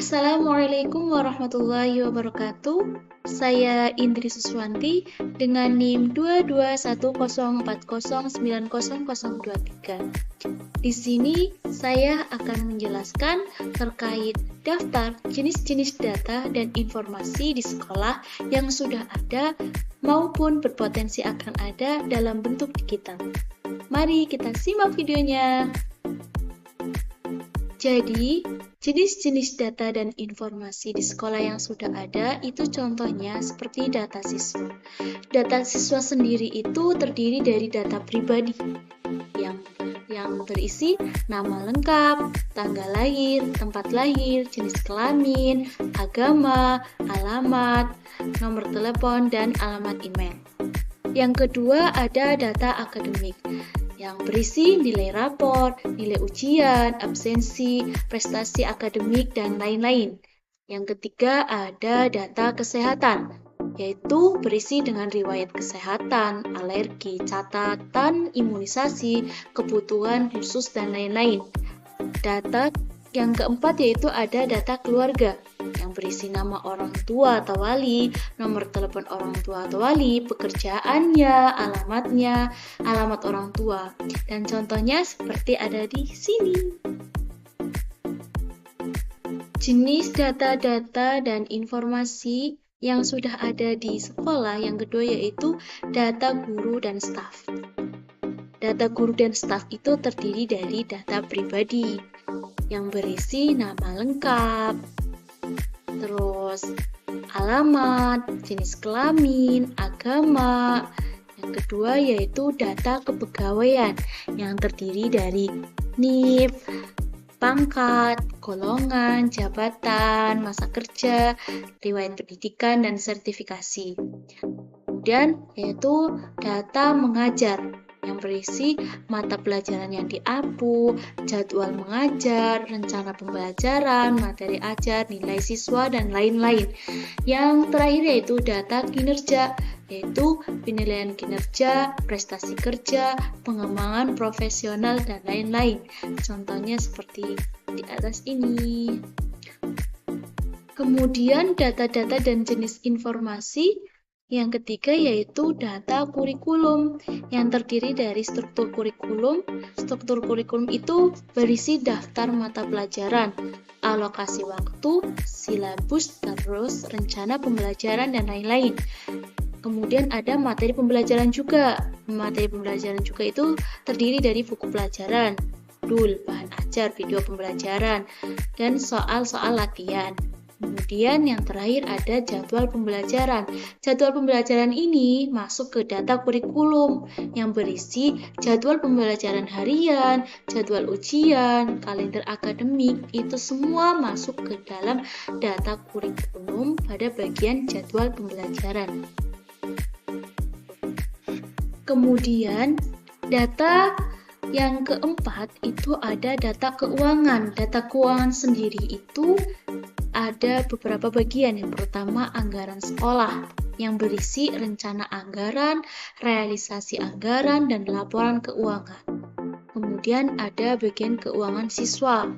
Assalamualaikum warahmatullahi wabarakatuh. Saya Indri Suswanti dengan NIM 22104090023. Di sini saya akan menjelaskan terkait daftar jenis-jenis data dan informasi di sekolah yang sudah ada maupun berpotensi akan ada dalam bentuk digital. Mari kita simak videonya. Jadi, jenis-jenis data dan informasi di sekolah yang sudah ada itu contohnya seperti data siswa. Data siswa sendiri itu terdiri dari data pribadi yang berisi nama lengkap, tanggal lahir, tempat lahir, jenis kelamin, agama, alamat, nomor telepon, dan alamat email. Yang kedua ada data akademik yang berisi nilai rapor, nilai ujian, absensi, prestasi akademik, dan lain-lain. Yang ketiga ada data kesehatan, yaitu berisi dengan riwayat kesehatan, alergi, catatan imunisasi, kebutuhan khusus, dan lain-lain. Data yang keempat yaitu ada data keluarga, yang berisi nama orang tua atau wali, nomor telepon orang tua atau wali, pekerjaannya, alamatnya, alamat orang tua, dan contohnya seperti ada di sini. Jenis data-data dan informasi yang sudah ada di sekolah yang kedua yaitu data guru dan staf. Data guru dan staf itu terdiri dari data pribadi yang berisi nama lengkap, terus alamat, jenis kelamin, agama. Yang kedua yaitu data kepegawaian yang terdiri dari NIP, pangkat, golongan, jabatan, masa kerja, riwayat pendidikan, dan sertifikasi. Kemudian yaitu data mengajar yang berisi mata pelajaran yang diapu, jadwal mengajar, rencana pembelajaran, materi ajar, nilai siswa, dan lain-lain. Yang terakhir yaitu data kinerja, yaitu penilaian kinerja, prestasi kerja, pengembangan profesional, dan lain-lain. Contohnya seperti di atas ini. Kemudian data-data dan jenis informasi. Yang ketiga yaitu data kurikulum yang terdiri dari struktur kurikulum. Struktur kurikulum itu berisi daftar mata pelajaran, alokasi waktu, silabus, terus rencana pembelajaran, dan lain-lain. Kemudian ada materi pembelajaran juga. Materi pembelajaran juga itu terdiri dari buku pelajaran, modul, bahan ajar, video pembelajaran, dan soal-soal latihan. Kemudian yang terakhir ada jadwal pembelajaran. Jadwal pembelajaran ini masuk ke data kurikulum yang berisi jadwal pembelajaran harian, jadwal ujian, kalender akademik, itu semua masuk ke dalam data kurikulum pada bagian jadwal pembelajaran. Kemudian data yang keempat itu ada data keuangan. Data keuangan sendiri itu ada beberapa bagian. Yang pertama anggaran sekolah yang berisi rencana anggaran, realisasi anggaran, dan laporan keuangan. Kemudian ada bagian keuangan siswa,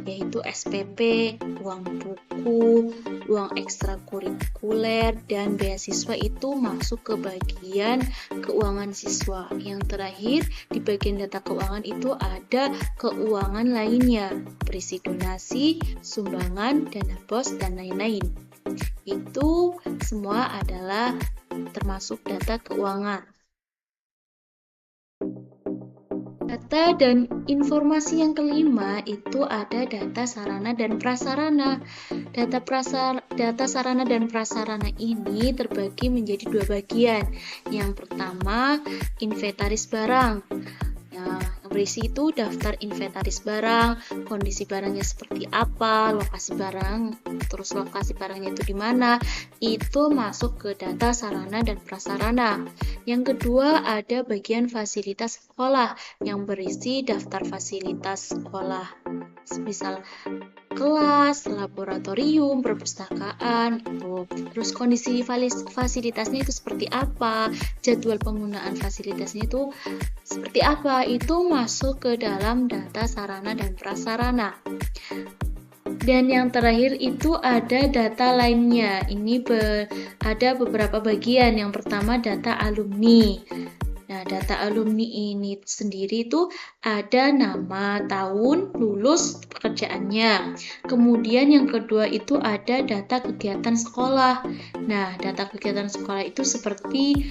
yaitu SPP, uang buku, uang ekstrakurikuler, dan beasiswa itu masuk ke bagian keuangan siswa. Yang terakhir, di bagian data keuangan itu ada keuangan lainnya, berisi donasi, sumbangan, dana bos, dan lain-lain. Itu semua adalah termasuk data keuangan. Data dan informasi yang kelima itu ada data sarana dan prasarana. Data sarana dan prasarana ini terbagi menjadi dua bagian. Yang pertama, inventaris barang. Yang berisi itu daftar inventaris barang, kondisi barangnya seperti apa, lokasi barang, terus lokasi barangnya itu di mana, itu masuk ke data sarana dan prasarana. Yang kedua ada bagian fasilitas sekolah yang berisi daftar fasilitas sekolah, misal kelas, laboratorium, perpustakaan, terus kondisi fasilitasnya itu seperti apa, jadwal penggunaan fasilitasnya itu seperti apa, itu masuk ke dalam data sarana dan prasarana. Dan yang terakhir itu ada data lainnya. Ini ada beberapa bagian. Yang pertama data alumni. Nah, data alumni ini sendiri itu ada nama, tahun, lulus, pekerjaannya. Kemudian yang kedua itu ada data kegiatan sekolah. Nah, data kegiatan sekolah itu seperti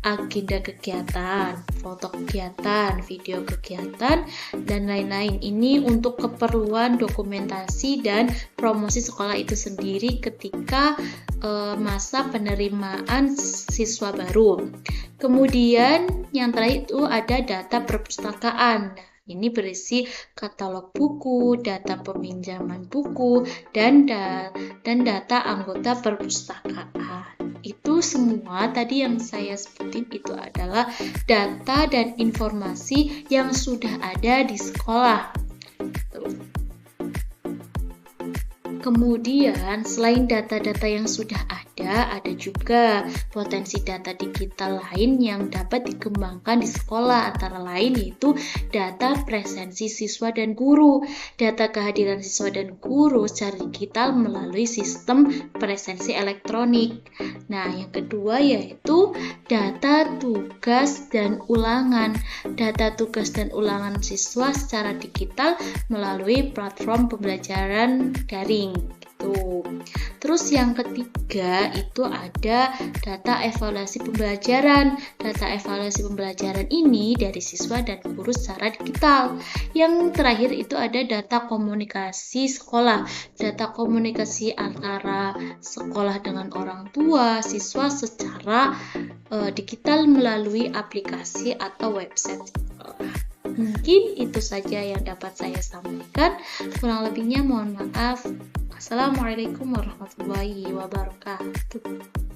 agenda kegiatan, foto kegiatan, video kegiatan, dan lain-lain. Ini untuk keperluan dokumentasi dan promosi sekolah itu sendiri ketika masa penerimaan siswa baru. Kemudian yang terakhir itu ada data perpustakaan. Nah, ini berisi katalog buku, data peminjaman buku, dan data anggota perpustakaan. Itu semua tadi yang saya sebutin itu adalah data dan informasi yang sudah ada di sekolah. Kemudian, selain data-data yang sudah ada juga potensi data digital lain yang dapat dikembangkan di sekolah, antara lain yaitu data presensi siswa dan guru, data kehadiran siswa dan guru secara digital melalui sistem presensi elektronik. Nah, yang kedua yaitu data tugas dan ulangan. Data tugas dan ulangan siswa secara digital melalui platform pembelajaran daring. Gitu. Terus yang ketiga itu ada data evaluasi pembelajaran. Data evaluasi pembelajaran ini dari siswa dan guru secara digital. Yang terakhir itu ada data komunikasi sekolah. Data komunikasi antara sekolah dengan orang tua, siswa secara digital melalui aplikasi atau website sekolah. Mungkin itu saja yang dapat saya sampaikan. Kurang lebihnya mohon maaf. Assalamualaikum warahmatullahi wabarakatuh.